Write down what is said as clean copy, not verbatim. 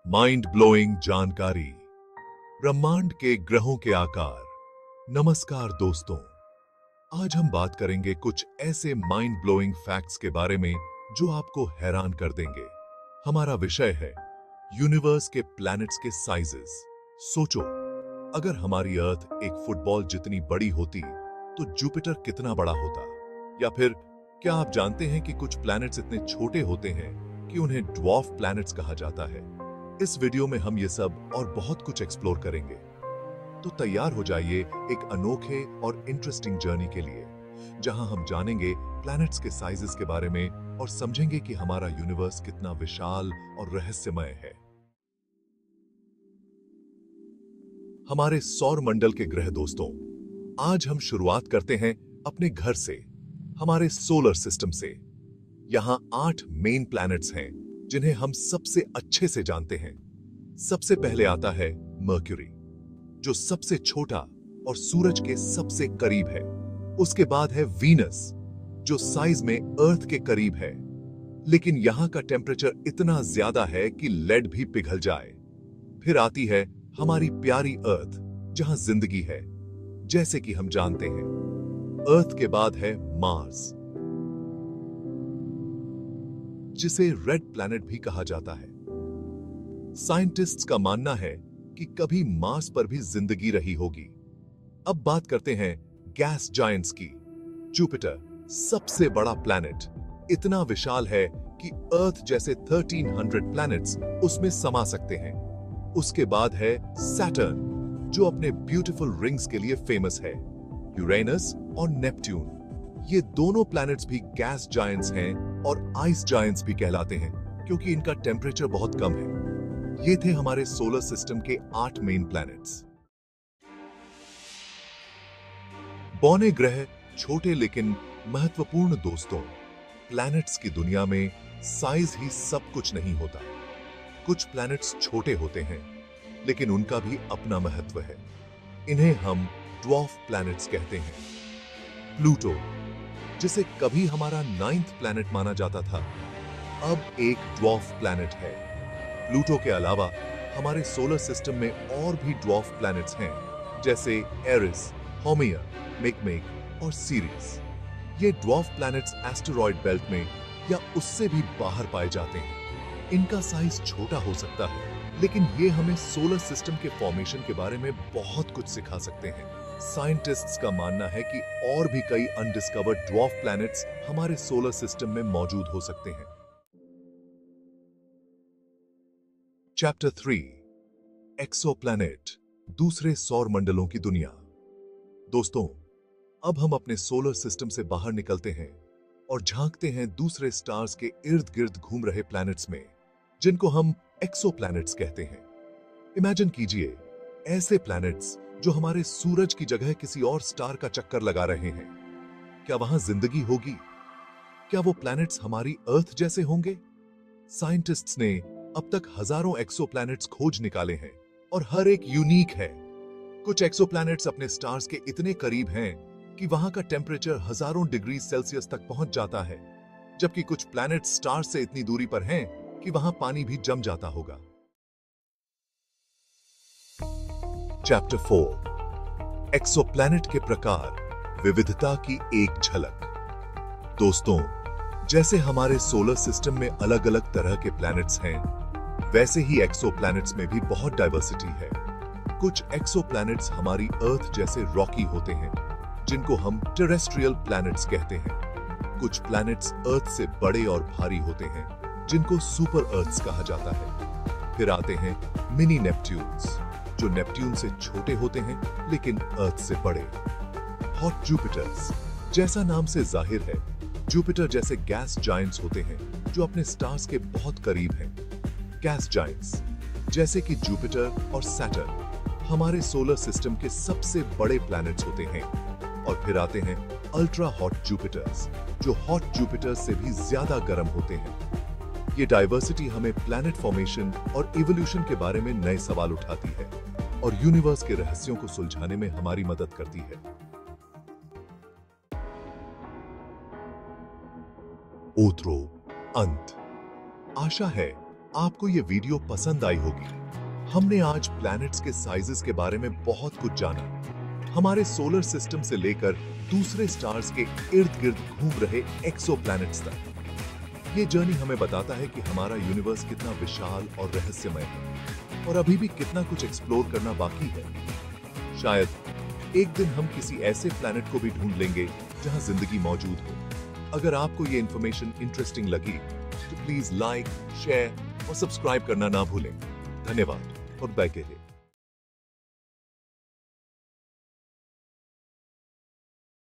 Mind blowing जानकारी, ब्रह्मांड के ग्रहों के आकार। नमस्कार दोस्तों, आज हम बात करेंगे कुछ ऐसे माइंड ब्लोइंग फैक्ट्स के बारे में जो आपको हैरान कर देंगे। हमारा विषय है यूनिवर्स के प्लैनेट्स के साइजेस। सोचो, अगर हमारी अर्थ एक फुटबॉल जितनी बड़ी होती तो जुपिटर कितना बड़ा होता? या फिर क्या आप जानते हैं कि कुछ प्लैनेट्स इतने छोटे होते हैं कि उन्हें ड्वार्फ प्लैनेट्स कहा जाता है? इस वीडियो में हम ये सब और बहुत कुछ एक्सप्लोर करेंगे। तो तैयार हो जाइए एक अनोखे और इंटरेस्टिंग जर्नी के लिए, जहां हम जानेंगे प्लैनेट्स के साइजेस के बारे में और समझेंगे कि हमारा यूनिवर्स कितना विशाल और रहस्यमय है। हमारे सौर मंडल के ग्रह दोस्तों, आज हम शुरुआत करते हैं अपने घर से, हमारे सोलर सिस्टम से। यहां 8 मेन प्लैनेट्स हैं जिन्हें हम सबसे अच्छे से जानते हैं। सबसे पहले आता है मर्क्यूरी, जो सबसे छोटा और सूरज के सबसे करीब है। उसके बाद है वीनस, जो साइज में अर्थ के करीब है, लेकिन यहां का टेम्परेचर इतना ज्यादा है कि लेड भी पिघल जाए। फिर आती है हमारी प्यारी अर्थ, जहां जिंदगी है, जैसे कि हम जानते हैं। अर्थ के बाद है मार्स, जिसे रेड प्लैनेट भी कहा जाता है। साइंटिस्ट्स का मानना है कि कभी मार्स पर भी जिंदगी रही होगी। अब बात करते हैं गैस जायंट्स की। जुपिटर, सबसे बड़ा प्लैनेट, इतना विशाल है कि अर्थ जैसे 1300 प्लैनेट्स उसमें समा सकते हैं। उसके बाद है सैटर्न, जो अपने ब्यूटीफुल रिंग्स के लिए फेमस है। यूरेनस और नेपट्यून, ये दोनों प्लैनेट्स भी गैस जायंट्स हैं और आइस जायंट्स भी कहलाते हैं, क्योंकि इनका टेम्परेचर बहुत कम है। ये थे हमारे सोलर सिस्टम के 8 मेन प्लैनेट्स। बौने ग्रह, छोटे लेकिन महत्वपूर्ण दोस्तों, प्लैनेट्स की दुनिया में साइज ही सब कुछ नहीं होता। कुछ प्लैनेट्स छोटे होते हैं, लेकिन उनका भी अपना महत्व है। इन्हें हम ड्वार्फ प्लैनेट्स कहते हैं। प्लूटो, जिसे कभी हमारा 9th प्लैनेट माना जाता था, अब एक ड्वार्फ प्लैनेट है। प्लूटो के अलावा हमारे सोलर सिस्टम में और भी ड्वार्फ प्लैनेट्स हैं, जैसे एरिस, होमिया, मेकमेक और सीरियस। ये ड्वार्फ प्लैनेट्स एस्टेरॉयड बेल्ट में या उससे भी बाहर पाए जाते हैं। इनका साइज छोटा हो सकता है, लेकिन ये हमें सोलर सिस्टम के फॉर्मेशन के बारे में बहुत कुछ सिखा सकते हैं। साइंटिस्ट्स का मानना है कि और भी कई अनडिस्कवर्ड ड्वार्फ प्लैनेट्स हमारे सोलर सिस्टम में मौजूद हो सकते हैं। चैप्टर 3, एक्सोप्लैनेट, दूसरे सौर मंडलों की दुनिया। दोस्तों, अब हम अपने सोलर सिस्टम से बाहर निकलते हैं और झांकते हैं दूसरे स्टार्स के इर्द गिर्द घूम रहे प्लैनेट्स में, जिनको हम एक्सोप्लैनेट्स कहते हैं। इमेजिन कीजिए, ऐसे प्लैनेट्स जो हमारे सूरज की जगह किसी और स्टार का चक्कर लगा रहे हैं। क्या वहां जिंदगी होगी? क्या वो प्लैनेट्स हमारी अर्थ जैसे होंगे? साइंटिस्ट्स ने अब तक हजारों एक्सोप्लैनेट्स खोज निकाले हैं और हर एक यूनिक है। कुछ एक्सोप्लैनेट्स अपने स्टार्स के इतने करीब हैं कि वहां का टेम्परेचर हजारों डिग्री सेल्सियस तक पहुंच जाता है, जबकि कुछ प्लैनेट्स स्टार्स से इतनी दूरी पर हैं कि वहां पानी भी जम जाता होगा। चैप्टर 4, एक्सोप्लैनेट के प्रकार, विविधता की एक झलक। दोस्तों, जैसे हमारे सोलर सिस्टम में अलग अलग तरह के प्लैनेट्स हैं, वैसे ही एक्सोप्लैनेट्स में भी बहुत डाइवर्सिटी है। कुछ एक्सोप्लैनेट्स हमारी अर्थ जैसे रॉकी होते हैं, जिनको हम टेरेस्ट्रियल प्लैनेट्स कहते हैं। कुछ प्लैनेट्स अर्थ से बड़े और भारी होते हैं, जिनको सुपर अर्थ्स कहा जाता है। फिर आते हैं मिनी नेपट्यून्स, जो नेपट्यून से छोटे होते हैं लेकिन अर्थ से बड़े। हॉट जुपिटर्स, जैसा नाम से जाहिर है, जुपिटर जैसे गैस जायंट्स होते हैं जो अपने स्टार्स के बहुत करीब हैं। गैस जायंट्स जैसे कि जुपिटर और सैटर्न हमारे सोलर सिस्टम के सबसे बड़े प्लैनेट्स होते हैं। और फिर आते हैं अल्ट्रा हॉट जुपिटर्स, जो हॉट जुपिटर्स से भी ज्यादा गर्म होते हैं। ये डाइवर्सिटी हमें प्लैनेट फॉर्मेशन और इवोल्यूशन के बारे में नए सवाल उठाती है और यूनिवर्स के रहस्यों को सुलझाने में हमारी मदद करती है। ओथ्रो, अंत। आशा है आपको ये वीडियो पसंद आई होगी। हमने आज प्लैनेट्स के साइजेस के बारे में बहुत कुछ जाना। हमारे सोलर सिस्टम से लेकर दूसरे स्टार्स के इर्द गिर्द घूम रहे एक्सोप्लैनेट्स तक। ये जर्नी हमें बताता है कि हमारा यूनिवर्स कितना विशाल और रहस्यमय है और अभी भी कितना कुछ एक्सप्लोर करना बाकी है। शायद एक दिन हम किसी ऐसे प्लैनेट को भी ढूंढ लेंगे जहां जिंदगी मौजूद हो। अगर आपको ये इंफॉर्मेशन इंटरेस्टिंग लगी तो प्लीज लाइक, शेयर और सब्सक्राइब करना ना भूलें। धन्यवाद और बाय के लिए।